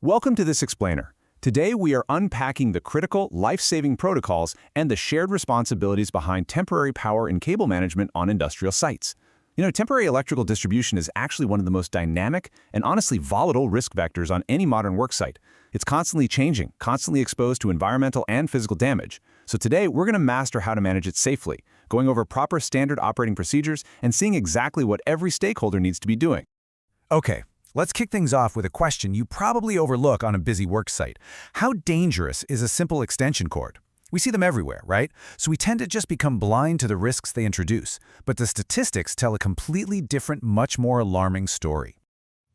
Welcome to this explainer. Today we are unpacking the critical, life-saving protocols and the shared responsibilities behind temporary power and cable management on industrial sites. Temporary electrical distribution is actually one of the most dynamic and honestly volatile risk vectors on any modern work site. It's constantly changing, constantly exposed to environmental and physical damage. So today we're going to master how to manage it safely, going over proper standard operating procedures and seeing exactly what every stakeholder needs to be doing. Okay, let's kick things off with a question you probably overlook on a busy work site. How dangerous is a simple extension cord? We see them everywhere, right? So we tend to just become blind to the risks they introduce. But the statistics tell a completely different, much more alarming story.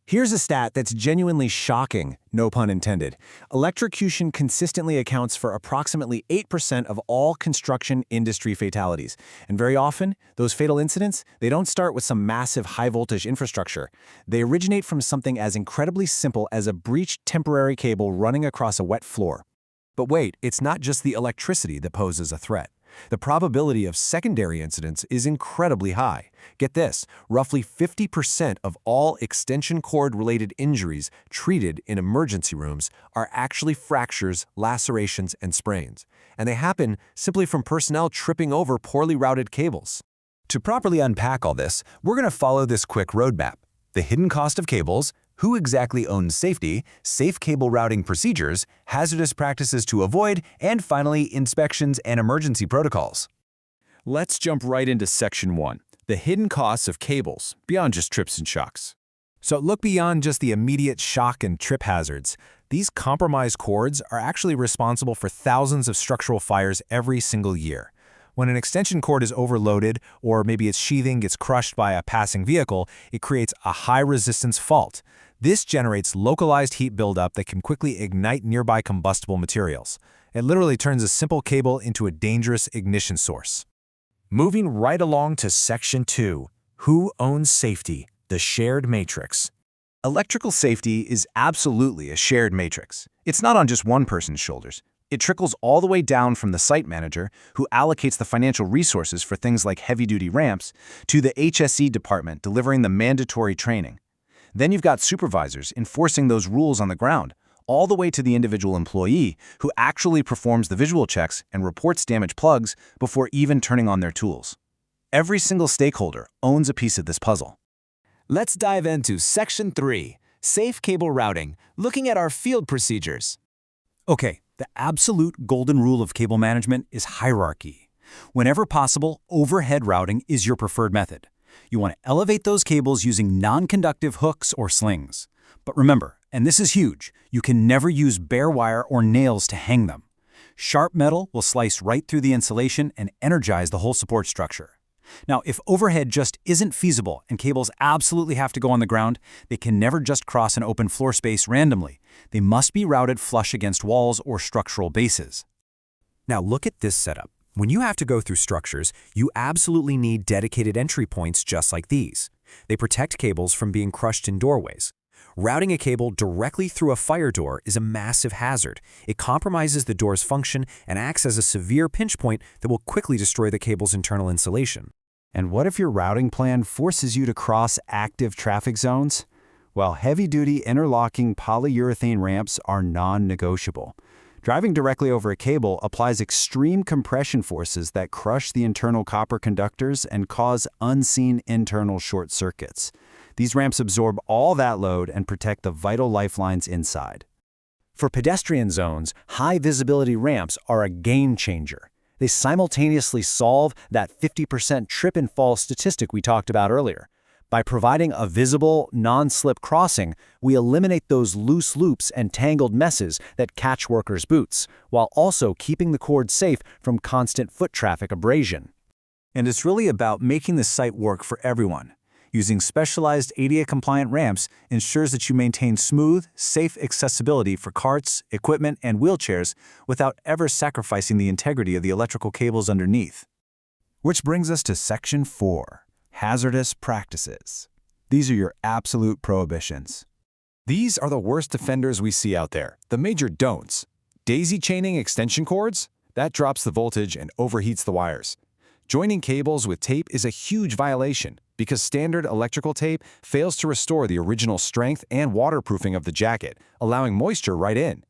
Here's a stat that's genuinely shocking, no pun intended. Electrocution consistently accounts for approximately 8% of all construction industry fatalities. And very often, those fatal incidents, they don't start with some massive high-voltage infrastructure. They originate from something as incredibly simple as a breached temporary cable running across a wet floor. But wait, it's not just the electricity that poses a threat. The probability of secondary incidents is incredibly high. Get this, roughly 50% of all extension cord-related injuries treated in emergency rooms are actually fractures, lacerations, and sprains. And they happen simply from personnel tripping over poorly routed cables. To properly unpack all this, we're going to follow this quick roadmap: the hidden cost of cables, who exactly owns safety, safe cable routing procedures, hazardous practices to avoid, and finally, inspections and emergency protocols. Let's jump right into Section 1, the hidden costs of cables, beyond just trips and shocks. So look beyond just the immediate shock and trip hazards. These compromised cords are actually responsible for thousands of structural fires every single year. When an extension cord is overloaded, or maybe its sheathing gets crushed by a passing vehicle, it creates a high-resistance fault. This generates localized heat buildup that can quickly ignite nearby combustible materials. It literally turns a simple cable into a dangerous ignition source. Moving right along to Section 2, who owns safety, the shared matrix. Electrical safety is absolutely a shared matrix. It's not on just one person's shoulders. It trickles all the way down from the site manager, who allocates the financial resources for things like heavy-duty ramps, to the HSE department delivering the mandatory training. Then you've got supervisors enforcing those rules on the ground, all the way to the individual employee who actually performs the visual checks and reports damaged plugs before even turning on their tools. Every single stakeholder owns a piece of this puzzle. Let's dive into Section 3, safe cable routing, looking at our field procedures. Okay, the absolute golden rule of cable management is hierarchy. Whenever possible, overhead routing is your preferred method. You want to elevate those cables using non-conductive hooks or slings. But remember, and this is huge, you can never use bare wire or nails to hang them. Sharp metal will slice right through the insulation and energize the whole support structure. Now, if overhead just isn't feasible and cables absolutely have to go on the ground, they can never just cross an open floor space randomly. They must be routed flush against walls or structural bases. Now look at this setup. When you have to go through structures, you absolutely need dedicated entry points just like these. They protect cables from being crushed in doorways. Routing a cable directly through a fire door is a massive hazard. It compromises the door's function and acts as a severe pinch point that will quickly destroy the cable's internal insulation. And what if your routing plan forces you to cross active traffic zones? Well, heavy-duty interlocking polyurethane ramps are non-negotiable. Driving directly over a cable applies extreme compression forces that crush the internal copper conductors and cause unseen internal short circuits. These ramps absorb all that load and protect the vital lifelines inside. For pedestrian zones, high-visibility ramps are a game changer. They simultaneously solve that 50% trip and fall statistic we talked about earlier. By providing a visible, non-slip crossing, we eliminate those loose loops and tangled messes that catch workers' boots, while also keeping the cord safe from constant foot traffic abrasion. And it's really about making the site work for everyone. Using specialized ADA-compliant ramps ensures that you maintain smooth, safe accessibility for carts, equipment, and wheelchairs without ever sacrificing the integrity of the electrical cables underneath. Which brings us to Section 4. Hazardous practices. These are your absolute prohibitions. These are the worst offenders we see out there, the major don'ts. Daisy chaining extension cords? That drops the voltage and overheats the wires. Joining cables with tape is a huge violation because standard electrical tape fails to restore the original strength and waterproofing of the jacket, allowing moisture right in.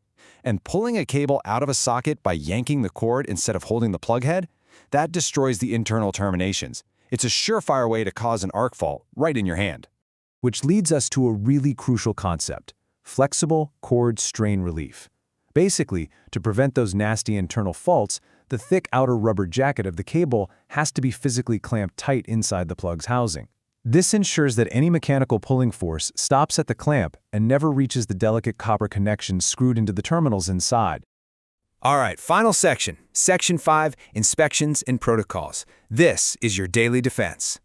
And pulling a cable out of a socket by yanking the cord instead of holding the plug head, that destroys the internal terminations. It's a surefire way to cause an arc fault right in your hand. Which leads us to a really crucial concept: flexible cord strain relief. Basically, to prevent those nasty internal faults, the thick outer rubber jacket of the cable has to be physically clamped tight inside the plug's housing. This ensures that any mechanical pulling force stops at the clamp and never reaches the delicate copper connections screwed into the terminals inside. All right, final section. Section 5, Inspections and Protocols. This is your daily defense.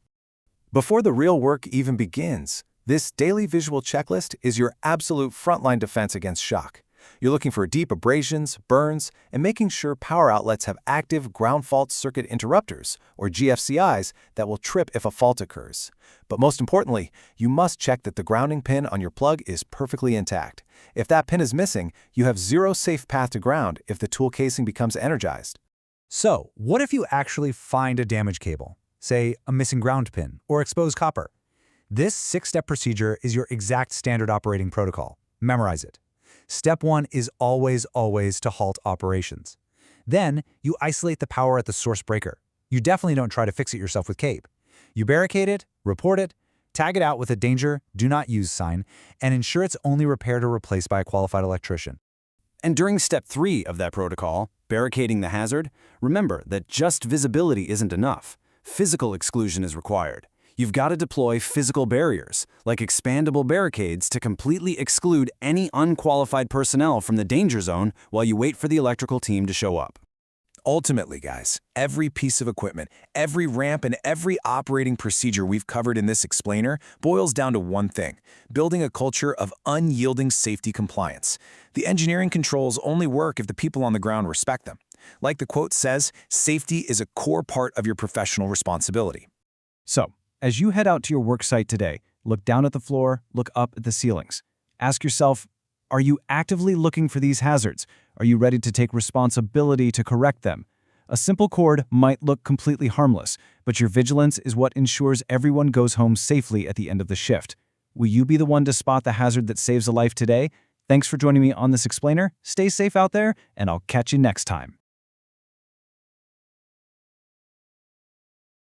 Before the real work even begins, this daily visual checklist is your absolute frontline defense against shock. You're looking for deep abrasions, burns, and making sure power outlets have active ground fault circuit interrupters, or GFCIs, that will trip if a fault occurs. But most importantly, you must check that the grounding pin on your plug is perfectly intact. If that pin is missing, you have zero safe path to ground if the tool casing becomes energized. So, what if you actually find a damaged cable? Say, a missing ground pin or exposed copper. This 6-step procedure is your exact standard operating protocol. Memorize it. Step 1 is always to halt operations. Then, you isolate the power at the source breaker. You definitely don't try to fix it yourself with tape. You barricade it, report it, tag it out with a danger, do not use sign, and ensure it's only repaired or replaced by a qualified electrician. And during step 3 of that protocol, barricading the hazard, remember that just visibility isn't enough. Physical exclusion is required. You've got to deploy physical barriers, like expandable barricades, to completely exclude any unqualified personnel from the danger zone while you wait for the electrical team to show up. Ultimately, guys, every piece of equipment, every ramp, and every operating procedure we've covered in this explainer boils down to one thing: building a culture of unyielding safety compliance. The engineering controls only work if the people on the ground respect them. Like the quote says, safety is a core part of your professional responsibility. So, as you head out to your work site today, look down at the floor, look up at the ceilings. Ask yourself, are you actively looking for these hazards? Are you ready to take responsibility to correct them? A simple cord might look completely harmless, but your vigilance is what ensures everyone goes home safely at the end of the shift. Will you be the one to spot the hazard that saves a life today? Thanks for joining me on this explainer. Stay safe out there, and I'll catch you next time.